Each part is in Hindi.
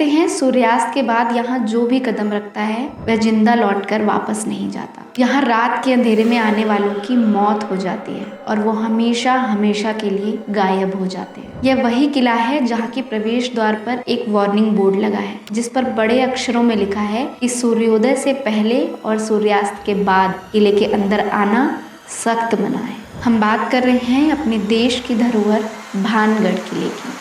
कहते हैं सूर्यास्त के बाद यहाँ जो भी कदम रखता है वह जिंदा लौटकर वापस नहीं जाता। यहाँ रात के अंधेरे में आने वालों की मौत हो जाती है और वो हमेशा हमेशा के लिए गायब हो जाते हैं। यह वही किला है जहाँ के प्रवेश द्वार पर एक वार्निंग बोर्ड लगा है जिस पर बड़े अक्षरों में लिखा है कि सूर्योदय से पहले और सूर्यास्त के बाद किले के अंदर आना सख्त मना है। हम बात कर रहे हैं अपने देश की धरोहर भानगढ़ किले की।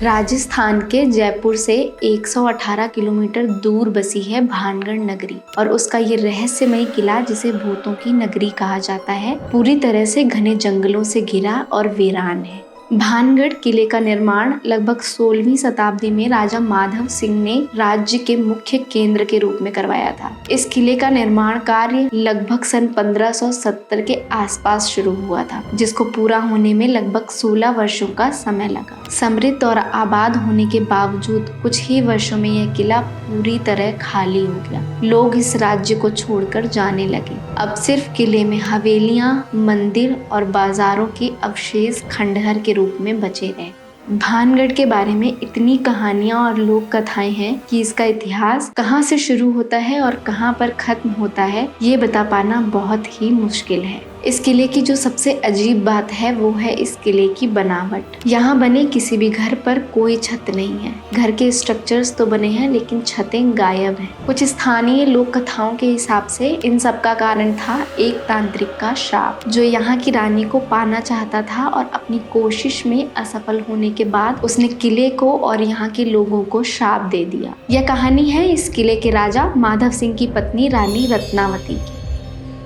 राजस्थान के जयपुर से 118 किलोमीटर दूर बसी है भानगढ़ नगरी और उसका ये रहस्यमय किला जिसे भूतों की नगरी कहा जाता है पूरी तरह से घने जंगलों से घिरा और वीरान है। भानगढ़ किले का निर्माण लगभग 16वीं शताब्दी में राजा माधव सिंह ने राज्य के मुख्य केंद्र के रूप में करवाया था। इस किले का निर्माण कार्य लगभग सन 1570 के आसपास शुरू हुआ था जिसको पूरा होने में लगभग 16 वर्षों का समय लगा। समृद्ध और आबाद होने के बावजूद कुछ ही वर्षों में यह किला पूरी तरह खाली हो गया। लोग इस राज्य को छोड़कर जाने लगे। अब सिर्फ किले में हवेलियां, मंदिर और बाजारों के अवशेष खंडहर के रूप में बचे रहे। भानगढ़ के बारे में इतनी कहानियां और लोक कथाएं हैं कि इसका इतिहास कहां से शुरू होता है और कहां पर खत्म होता है ये बता पाना बहुत ही मुश्किल है। इस किले की जो सबसे अजीब बात है वो है इस किले की बनावट। यहाँ बने किसी भी घर पर कोई छत नहीं है। घर के स्ट्रक्चर्स तो बने हैं लेकिन छतें गायब हैं। कुछ स्थानीय लोक कथाओं के हिसाब से इन सब का कारण था एक तांत्रिक का श्राप जो यहाँ की रानी को पाना चाहता था और अपनी कोशिश में असफल होने के बाद उसने किले को और यहाँ के लोगों को श्राप दे दिया। यह कहानी है इस किले के राजा माधव सिंह की पत्नी रानी रत्नावती की।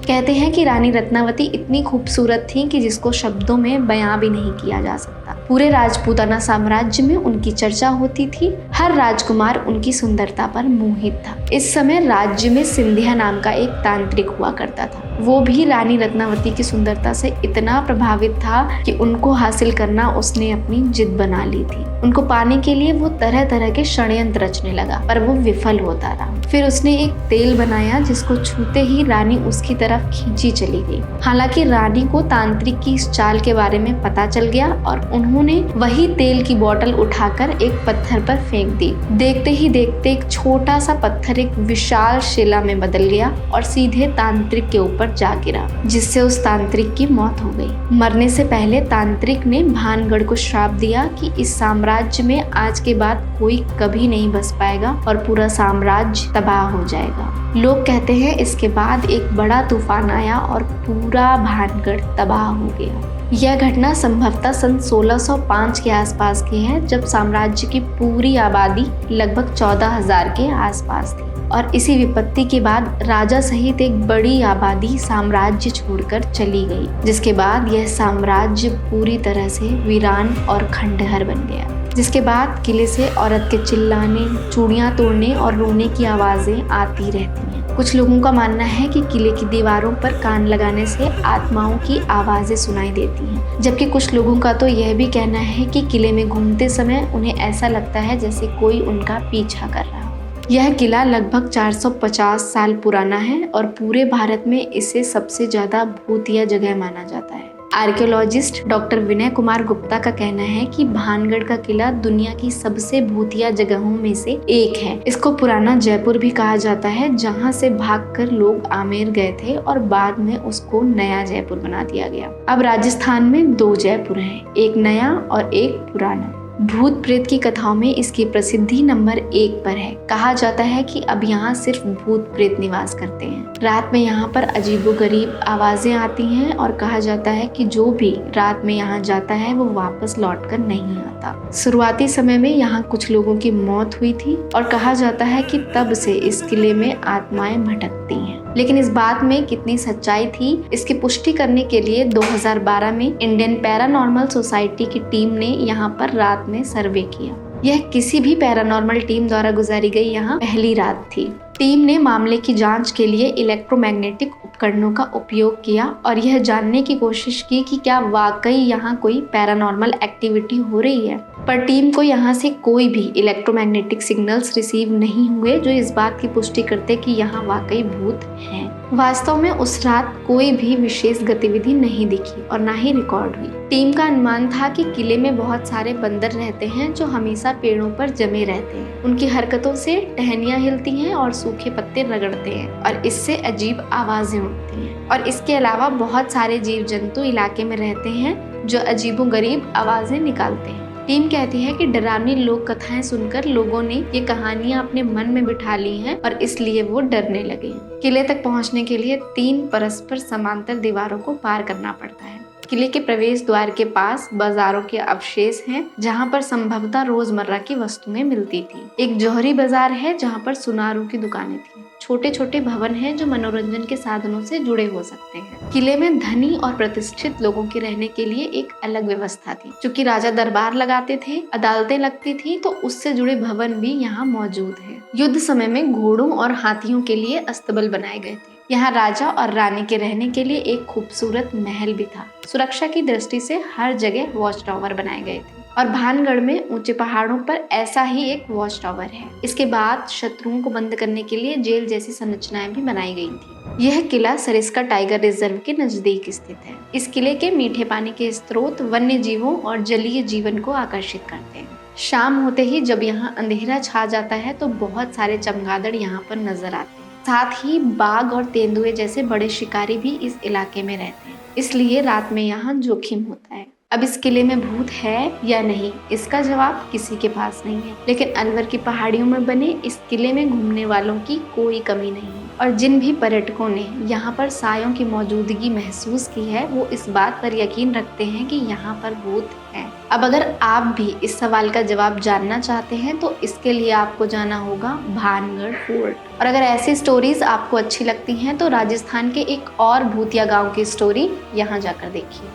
कहते हैं कि रानी रत्नावती इतनी खूबसूरत थी कि जिसको शब्दों में बयां भी नहीं किया जा सकता। पूरे राजपूताना साम्राज्य में उनकी चर्चा होती थी। हर राजकुमार उनकी सुंदरता पर मोहित था। इस समय राज्य में सिंधिया नाम का एक तांत्रिक हुआ करता था। वो भी रानी रत्नावती की सुंदरता से इतना प्रभावित था कि उनको हासिल करना उसने अपनी जिद बना ली थी। उनको पाने के लिए वो तरह तरह के षड्यंत्र रचने लगा पर वो विफल होता रहा। फिर उसने एक तेल बनाया जिसको छूते ही रानी उसकी तरफ खींची चली गई। हालांकि रानी को तांत्रिक की इस चाल के बारे में पता चल गया और उन्होंने वही तेल की बोतल उठाकर एक पत्थर पर फेंक दी। देखते ही देखते एक छोटा सा पत्थर एक विशाल शिला में बदल गया और सीधे तांत्रिक के ऊपर जा गिरा जिससे उस तांत्रिक की मौत हो गई। मरने से पहले तांत्रिक ने भानगढ़ को श्राप दिया कि इस साम्राज्य में आज के बाद कोई कभी नहीं बस पाएगा और पूरा साम्राज्य तबाह हो जाएगा। लोग कहते हैं इसके बाद एक बड़ा तूफान आया और पूरा भानगढ़ तबाह हो गया। यह घटना संभवतः सन 1605 के आसपास की है जब साम्राज्य की पूरी आबादी लगभग 14,000 के आसपास थी और इसी विपत्ति के बाद राजा सहित एक बड़ी आबादी साम्राज्य छोड़कर चली गई जिसके बाद यह साम्राज्य पूरी तरह से वीरान और खंडहर बन गया। जिसके बाद किले से औरत के चिल्लाने, चूड़ियां तोड़ने और रोने की आवाजें आती रहती हैं। कुछ लोगों का मानना है कि किले की दीवारों पर कान लगाने से आत्माओं की आवाजें सुनाई देती हैं, जबकि कुछ लोगों का तो यह भी कहना है कि किले में घूमते समय उन्हें ऐसा लगता है जैसे कोई उनका पीछा कर रहा हो। यह किला लगभग 450 साल पुराना है और पूरे भारत में इसे सबसे ज्यादा भूतिया जगह माना जाता है। आर्कियोलॉजिस्ट डॉक्टर विनय कुमार गुप्ता का कहना है कि भानगढ़ का किला दुनिया की सबसे भूतिया जगहों में से एक है। इसको पुराना जयपुर भी कहा जाता है जहां से भागकर लोग आमेर गए थे और बाद में उसको नया जयपुर बना दिया गया। अब राजस्थान में 2 जयपुर हैं, एक नया और एक पुराना। भूत प्रेत की कथाओं में इसकी प्रसिद्धि नंबर 1 पर है। कहा जाता है कि अब यहाँ सिर्फ भूत प्रेत निवास करते हैं। रात में यहाँ पर अजीबोगरीब आवाजें आती हैं और कहा जाता है कि जो भी रात में यहाँ जाता है वो वापस लौटकर नहीं आता। शुरुआती समय में यहाँ कुछ लोगों की मौत हुई थी और कहा जाता है कि तब से इस किले में आत्माएं भटकती हैं। लेकिन इस बात में कितनी सच्चाई थी इसकी पुष्टि करने के लिए 2012 में इंडियन पैरानॉर्मल सोसाइटी की टीम ने यहाँ पर रात में सर्वे किया। यह किसी भी पैरानॉर्मल टीम द्वारा गुजारी गई यहाँ पहली रात थी। टीम ने मामले की जांच के लिए इलेक्ट्रोमैग्नेटिक उपकरणों का उपयोग किया और यह जानने की कोशिश की कि क्या वाकई यहाँ कोई पैरानॉर्मल एक्टिविटी हो रही है। पर टीम को यहाँ से कोई भी इलेक्ट्रोमैग्नेटिक सिग्नल्स रिसीव नहीं हुए जो इस बात की पुष्टि करते कि यहाँ वाकई भूत हैं। वास्तव में उस रात कोई भी विशेष गतिविधि नहीं दिखी और ना ही रिकॉर्ड हुई। टीम का अनुमान था कि किले में बहुत सारे बंदर रहते हैं जो हमेशा पेड़ों पर जमे रहते हैं। उनकी हरकतों से टहनियाँ हिलती हैं और सूखे पत्ते रगड़ते हैं और इससे अजीब आवाजें उठती हैं। और इसके अलावा बहुत सारे जीव जंतु इलाके में रहते हैं जो अजीबोगरीब आवाजें निकालते हैं। टीम कहती है कि डरावनी लोक कथाएं सुनकर लोगों ने ये कहानियां अपने मन में बिठा ली हैं और इसलिए वो डरने लगे हैं। किले तक पहुंचने के लिए 3 परस्पर समांतर दीवारों को पार करना पड़ता है। किले के प्रवेश द्वार के पास बाजारों के अवशेष हैं जहां पर संभवतः रोजमर्रा की वस्तुएं मिलती थी। एक जौहरी बाजार है जहां पर सुनारों की दुकानें थी। छोटे छोटे भवन हैं जो मनोरंजन के साधनों से जुड़े हो सकते हैं। किले में धनी और प्रतिष्ठित लोगों के रहने के लिए एक अलग व्यवस्था थी। चूंकि राजा दरबार लगाते थे, अदालतें लगती थी, तो उससे जुड़े भवन भी यहाँ मौजूद है। युद्ध समय में घोड़ों और हाथियों के लिए अस्तबल बनाए गए थे। यहाँ राजा और रानी के रहने के लिए एक खूबसूरत महल भी था। सुरक्षा की दृष्टि से हर जगह वॉच टावर बनाए गए थे और भानगढ़ में ऊंचे पहाड़ों पर ऐसा ही एक वॉच टावर है। इसके बाद शत्रुओं को बंद करने के लिए जेल जैसी संरचनाएं भी बनाई गई थी। यह किला सरिस्का टाइगर रिजर्व के नजदीक स्थित है। इस किले के मीठे पानी के स्रोत वन्य जीवों और जलीय जीवन को आकर्षित करते हैं। शाम होते ही जब यहाँ अंधेरा छा जाता है तो बहुत सारे चमगादड़ यहाँ पर नजर आते हैं। साथ ही बाघ और तेंदुए जैसे बड़े शिकारी भी इस इलाके में रहते हैं, इसलिए रात में यहाँ जोखिम होता है। अब इस किले में भूत है या नहीं, इसका जवाब किसी के पास नहीं है, लेकिन अलवर की पहाड़ियों में बने इस किले में घूमने वालों की कोई कमी नहीं है। और जिन भी पर्यटकों ने यहाँ पर सायों की मौजूदगी महसूस की है वो इस बात पर यकीन रखते हैं कि यहाँ पर भूत है। अब अगर आप भी इस सवाल का जवाब जानना चाहते हैं तो इसके लिए आपको जाना होगा भानगढ़ फोर्ट। और अगर ऐसी स्टोरीज आपको अच्छी लगती हैं तो राजस्थान के एक और भूतिया गांव की स्टोरी यहाँ जाकर देखिए।